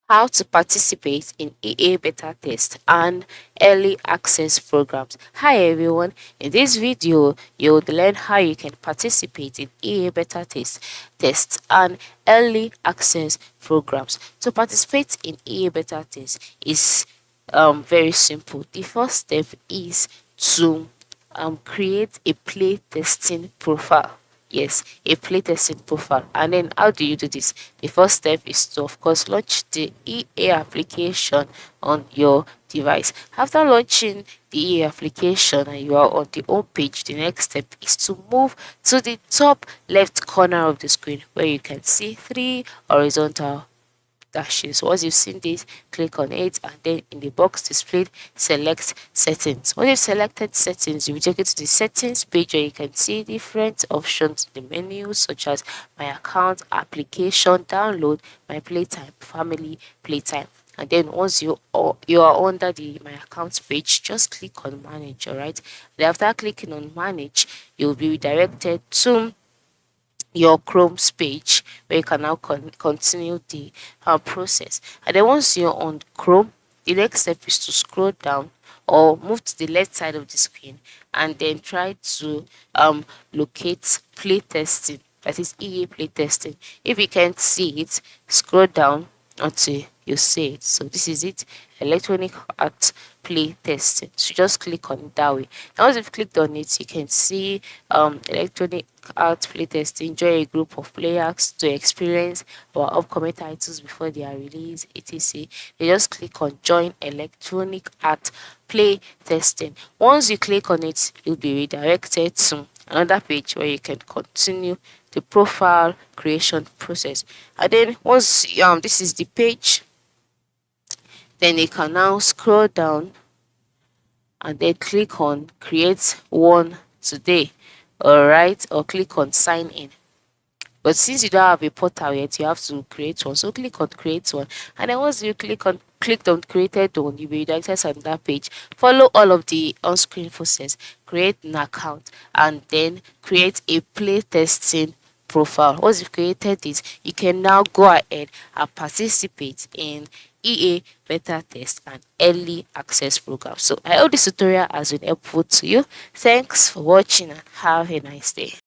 How to participate in EA beta test and early access programs. Hi everyone, in this video you'll learn how you can participate in EA beta tests and early access programs. To participate in EA beta test is very simple. The first step is to create a play testing profile. Yes, a playtesting profile. And then how do you do this? The first step is to, of course, launch the EA application on your device. After launching the EA application and you are on the home page, the next step is to move to the top left corner of the screen where you can see three horizontal dashes. Once you've seen this, click on it, and then in the box displayed, select settings. When you've selected settings, you'll be taken to the settings page where you can see different options in the menu, such as my account, application, download, my playtime, family, playtime. And then once you are under the my account page, just click on manage. All right, and after clicking on manage, you'll be redirected to your Chrome's page where you can now continue the process. And then once you're on Chrome, the next step is to scroll down or move to the left side of the screen and then try to locate playtesting. That is EA playtesting. If you can't see it, scroll down until you see it. So this is it, electronic art play testing. So just click on it that way. Now once you've clicked on it, you can see electronic art play testing. Join a group of players to experience our upcoming titles before they are released, etc. You just click on join electronic art play testing. Once you click on it, you'll be redirected to another page where you can continue the profile creation process. And then once this is the page, then you can now scroll down and then click on create one today. All right, or click on sign in. But since you don't have a portal yet, you have to create one. So click on create one. And then once you clicked on created one, you'll be redirected on that page. Follow all of the on-screen process. Create an account and then create a play testing profile. Once you've created this, you can now go ahead and participate in EA beta test and early access program. So I hope this tutorial has been helpful to you. Thanks for watching and have a nice day.